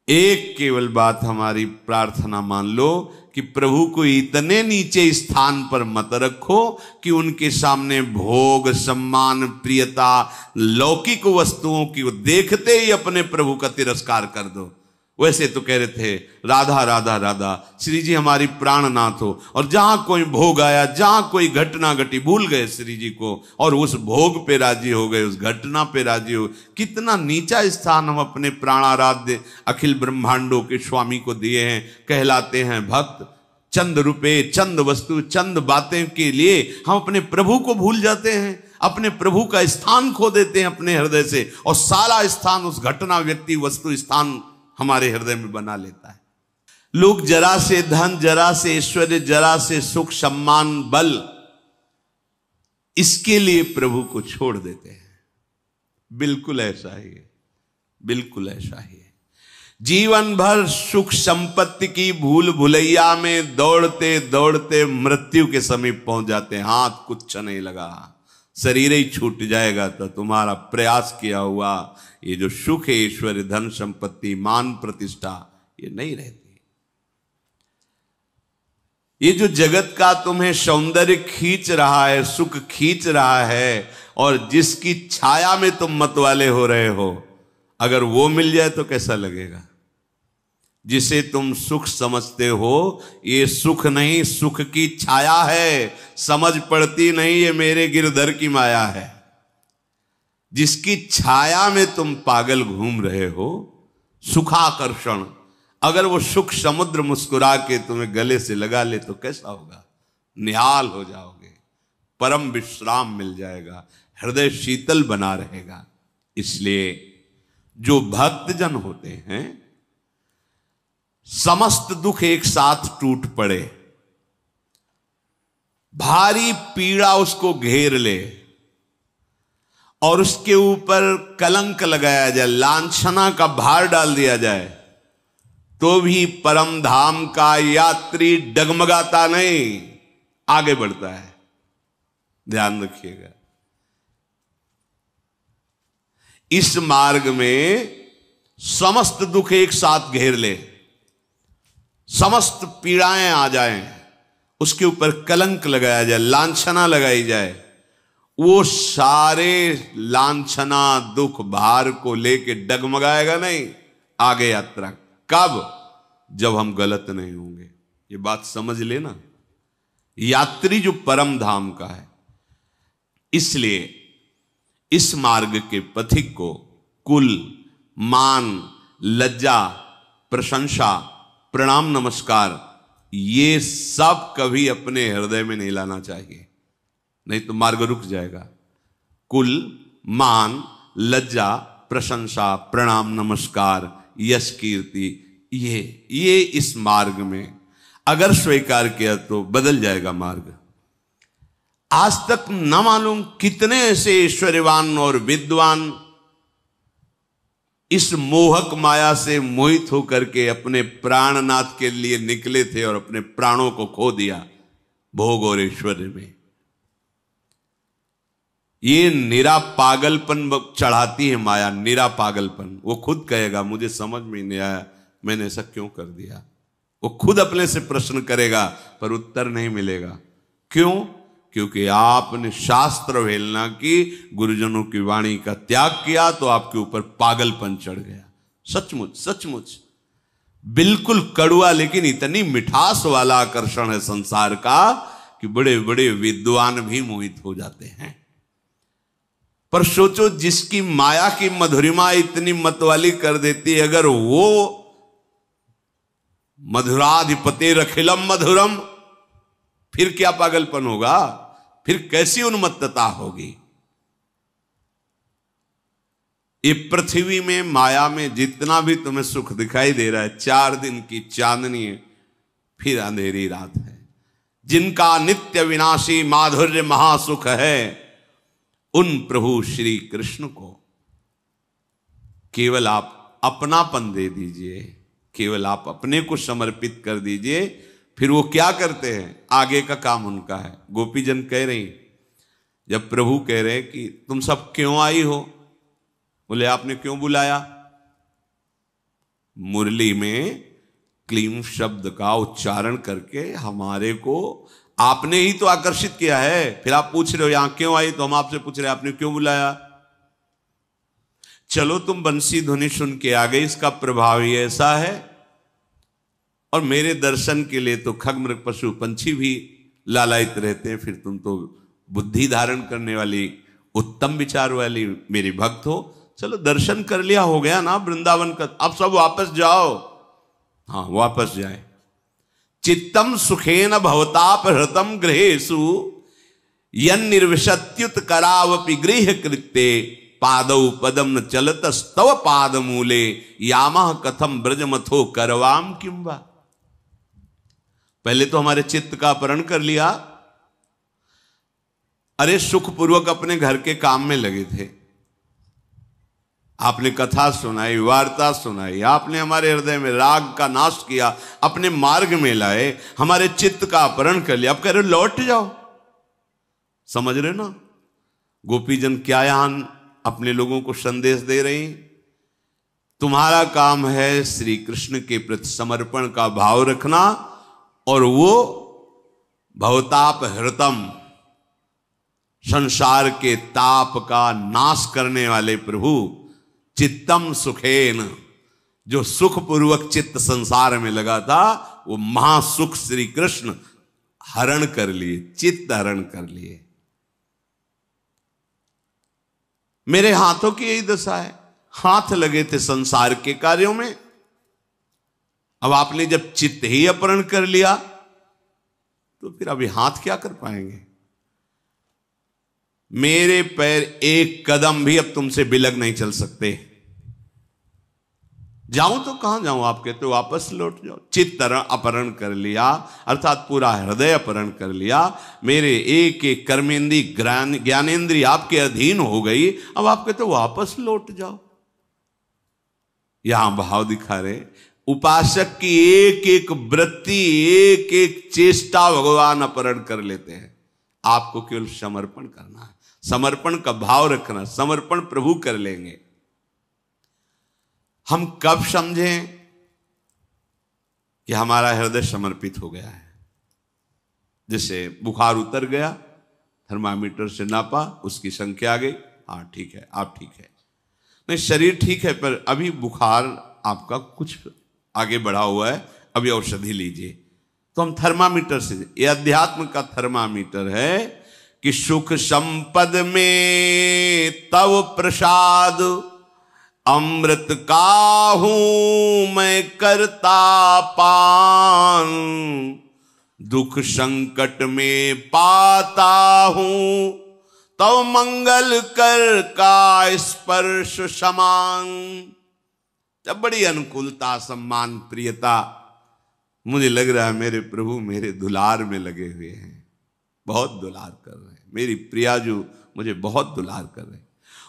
एक केवल बात हमारी प्रार्थना मान लो कि प्रभु को इतने नीचे स्थान पर मत रखो कि उनके सामने भोग, सम्मान, प्रियता, लौकिक वस्तुओं की देखते ही अपने प्रभु का तिरस्कार कर दो। वैसे तो कह रहे थे राधा राधा राधा, श्री जी हमारी प्राणनाथ हो, और जहां कोई भोग आया, जहां कोई घटना घटी, भूल गए श्री जी को और उस भोग पे राजी हो गए, उस घटना पे राजी हो। कितना नीचा स्थान हम अपने प्राणाराध्य अखिल ब्रह्मांडों के स्वामी को दिए हैं। कहलाते हैं भक्त। चंद रुपए, चंद वस्तु, चंद बातें के लिए हम अपने प्रभु को भूल जाते हैं, अपने प्रभु का स्थान खो देते हैं अपने हृदय से, और सारा स्थान उस घटना, व्यक्ति, वस्तु, स्थान हमारे हृदय में बना लेता है। लोग जरा से धन, जरा से ऐश्वर्य, जरा से सुख, सम्मान, बल, इसके लिए प्रभु को छोड़ देते हैं। बिल्कुल ऐसा ही है, बिल्कुल ऐसा ही है। जीवन भर सुख संपत्ति की भूल भुलैया में दौड़ते दौड़ते मृत्यु के समीप पहुंच जाते हैं। हाथ कुछ नहीं लगा, शरीर ही छूट जाएगा तो तुम्हारा प्रयास किया हुआ ये जो सुख है, ऐश्वर्य, धन संपत्ति, मान प्रतिष्ठा, ये नहीं रहती। ये जो जगत का तुम्हें सौंदर्य खींच रहा है, सुख खींच रहा है, और जिसकी छाया में तुम मतवाले हो रहे हो, अगर वो मिल जाए तो कैसा लगेगा? जिसे तुम सुख समझते हो, ये सुख नहीं, सुख की छाया है, समझ पड़ती नहीं, ये मेरे गिरधर की माया है। जिसकी छाया में तुम पागल घूम रहे हो, सुखाकर्षण, अगर वो सुख समुद्र मुस्कुरा के तुम्हें गले से लगा ले तो कैसा होगा? निहाल हो जाओगे, परम विश्राम मिल जाएगा, हृदय शीतल बना रहेगा। इसलिए जो भक्तजन होते हैं, समस्त दुख एक साथ टूट पड़े, भारी पीड़ा उसको घेर ले और उसके ऊपर कलंक लगाया जाए, लांछना का भार डाल दिया जाए, तो भी परम धाम का यात्री डगमगाता नहीं, आगे बढ़ता है। ध्यान रखिएगा। इस मार्ग में समस्त दुख एक साथ घेर ले, समस्त पीड़ाएं आ जाएं, उसके ऊपर कलंक लगाया जाए, लांछना लगाई जाए, वो सारे लांछना, दुख, भार को लेके डगमगाएगा नहीं, आगे यात्रा। कब? जब हम गलत नहीं होंगे। ये बात समझ लेना, यात्री जो परम धाम का है। इसलिए इस मार्ग के पथिक को कुल, मान, लज्जा, प्रशंसा, प्रणाम, नमस्कार, ये सब कभी अपने हृदय में नहीं लाना चाहिए, नहीं तो मार्ग रुक जाएगा। कुल, मान, लज्जा, प्रशंसा, प्रणाम, नमस्कार, यश, कीर्ति, ये इस मार्ग में अगर स्वीकार किया तो बदल जाएगा मार्ग। आज तक न मालूम कितने ऐसे ऐश्वर्यवान और विद्वान इस मोहक माया से मोहित होकर के अपने प्राणनाथ के लिए निकले थे और अपने प्राणों को खो दिया भोग और ऐश्वर्य में। ये निरा पागलपन चढ़ाती है माया, निरा पागलपन। वो खुद कहेगा मुझे समझ में नहीं आया, मैंने ऐसा क्यों कर दिया। वो खुद अपने से प्रश्न करेगा पर उत्तर नहीं मिलेगा। क्यों? क्योंकि आपने शास्त्र वेलना की, गुरुजनों की वाणी का त्याग किया, तो आपके ऊपर पागलपन चढ़ गया। सचमुच सचमुच बिल्कुल कड़ुआ लेकिन इतनी मिठास वाला आकर्षण है संसार का कि बड़े बड़े विद्वान भी मोहित हो जाते हैं। पर सोचो, जिसकी माया की मधुरिमा इतनी मतवाली कर देती है, अगर वो मधुराधिपते रखिलम मधुरम, फिर क्या पागलपन होगा, फिर कैसी उन्मत्तता होगी। ये पृथ्वी में माया में जितना भी तुम्हें सुख दिखाई दे रहा है, 4 दिन की चांदनी है, फिर अंधेरी रात है। जिनका नित्य विनाशी माधुर्य महासुख है, उन प्रभु श्री कृष्ण को केवल आप अपनापन दे दीजिए, केवल आप अपने को समर्पित कर दीजिए। फिर वो क्या करते हैं, आगे का काम उनका है। गोपीजन कह रही, जब प्रभु कह रहे कि तुम सब क्यों आई हो, बोले आपने क्यों बुलाया। मुरली में क्लीम शब्द का उच्चारण करके हमारे को आपने ही तो आकर्षित किया है। फिर आप पूछ रहे हो यहां क्यों आई, तो हम आपसे पूछ रहे हैं आपने क्यों बुलाया। चलो तुम बंसी ध्वनि सुन के आ गए, इसका प्रभाव ही ऐसा है। और मेरे दर्शन के लिए तो खग मृग पशु पंछी भी लालायित रहते हैं, फिर तुम तो बुद्धि धारण करने वाली उत्तम विचार वाली मेरी भक्त हो। चलो दर्शन कर लिया, हो गया ना वृंदावन का, अब सब वापस जाओ। हाँ वापस जाए। चित्तम सुखेन भवताप हृतम गृहेषु यन निर्विशत्युत करावपि गृह कृत्ये पादौ पदम न चलत स्तव पाद मूले यामः कथम ब्रजमथो करवाम किंबा। पहले तो हमारे चित्त का अपहरण कर लिया। अरे सुखपूर्वक अपने घर के काम में लगे थे, आपने कथा सुनाई, वार्ता सुनाई, आपने हमारे हृदय में राग का नाश किया, अपने मार्ग में लाए, हमारे चित्त का अपहरण कर लिया। अब कह रहे लौट जाओ। समझ रहे ना गोपीजन क्या यहां अपने लोगों को संदेश दे रही। तुम्हारा काम है श्री कृष्ण के प्रति समर्पण का भाव रखना, और वो भवताप हृतम संसार के ताप का नाश करने वाले प्रभु, चित्तम सुखेन जो सुखपूर्वक चित्त संसार में लगा था, वो महासुख श्री कृष्ण हरण कर लिए, चित्त हरण कर लिए। मेरे हाथों की यही दशा है, हाथ लगे थे संसार के कार्यों में। अब आपने जब चित्त ही अपहरण कर लिया तो फिर अभी हाथ क्या कर पाएंगे। मेरे पैर एक कदम भी अब तुमसे बिलग नहीं चल सकते। जाऊं तो कहां जाऊं, आप कहते हो वापस लौट जाओ। चित्त अपहरण कर लिया अर्थात पूरा हृदय अपहरण कर लिया। मेरे एक एक कर्मेंद्री ज्ञानेंद्री आपके अधीन हो गई। अब आप कहते हो वापस लौट जाओ। यहां भाव दिखा रहे, उपासक की एक एक वृत्ति, एक एक चेष्टा भगवान अपहरण कर लेते हैं। आपको केवल समर्पण करना है, समर्पण का भाव रखना, समर्पण प्रभु कर लेंगे। हम कब समझें कि हमारा हृदय समर्पित हो गया है। जैसे बुखार उतर गया, थर्मामीटर से नापा, उसकी संख्या आ गई, हाँ ठीक है, आप ठीक है। नहीं शरीर ठीक है पर अभी बुखार आपका कुछ आगे बढ़ा हुआ है, अभी औषधि लीजिए। तो हम थर्मामीटर से, ये अध्यात्म का थर्मामीटर है कि सुख संपद में तव प्रसाद अमृत का हूं मैं करता पान, दुख संकट में पाता हूं तव मंगल कर का स्पर्श समान। जब बड़ी अनुकूलता, सम्मान, प्रियता, मुझे लग रहा है मेरे प्रभु मेरे दुलार में लगे हुए हैं, बहुत दुलार कर रहे हैं। मेरी प्रियाजू मुझे बहुत दुलार कर रहे हैं।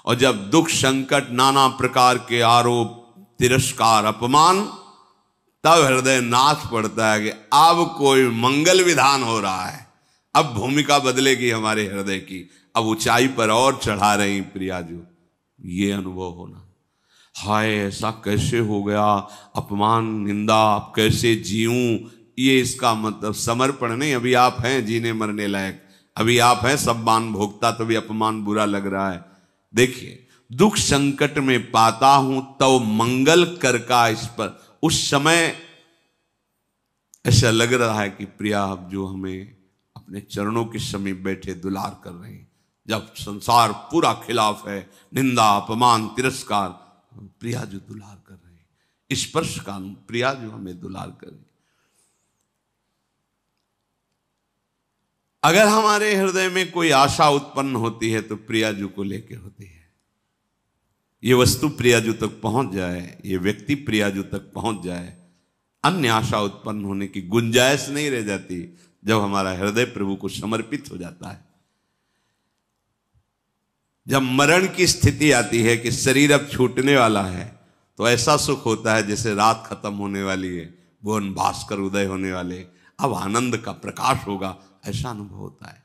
और जब दुख संकट, नाना प्रकार के आरोप, तिरस्कार, अपमान, तब हृदय नाच पड़ता है कि अब कोई मंगल विधान हो रहा है, अब भूमिका बदलेगी हमारे हृदय की, अब ऊंचाई पर और चढ़ा रही प्रियाजू। ये अनुभव होना, हाय ऐसा कैसे हो गया, अपमान, निंदा, अब कैसे जीऊं, ये इसका मतलब समर्पण नहीं। अभी आप हैं जीने मरने लायक, अभी आप हैं सब मान भोगता, तो भी अपमान बुरा लग रहा है। देखिए, दुख संकट में पाता हूं तो मंगल कर का इस पर, उस समय ऐसा लग रहा है कि प्रिया अब जो हमें अपने चरणों के समीप बैठे दुलार कर रहे हैं, जब संसार पूरा खिलाफ है, निंदा, अपमान, तिरस्कार, प्रिया जो दुलार कर रहे हैं, स्पर्श का प्रिया जो हमें दुलार कर रही। अगर हमारे हृदय में कोई आशा उत्पन्न होती है तो प्रियाजू को लेके होती है। ये वस्तु प्रियाजू तक पहुंच जाए, ये व्यक्ति प्रियाजू तक पहुंच जाए, अन्य आशा उत्पन्न होने की गुंजाइश नहीं रह जाती जब हमारा हृदय प्रभु को समर्पित हो जाता है। जब मरण की स्थिति आती है कि शरीर अब छूटने वाला है, तो ऐसा सुख होता है जैसे रात खत्म होने वाली है, भुवन भास्कर उदय होने वाले, अब आनंद का प्रकाश होगा, ऐसा अनुभव होता है।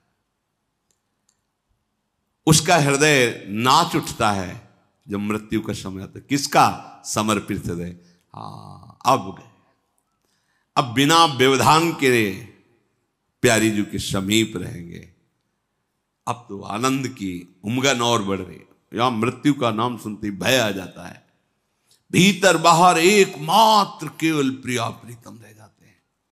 उसका हृदय नाच उठता है जब मृत्यु का समय आता है। किसका? समर्पित हृदय। हाँ अब गए, अब बिना व्यवधान के प्यारी जी के समीप रहेंगे। अब तो आनंद की उमगन और बढ़ रही है। यहां मृत्यु का नाम सुनते ही भय आ जाता है। भीतर बाहर एकमात्र केवल प्रिया प्रीतम रह जाता है।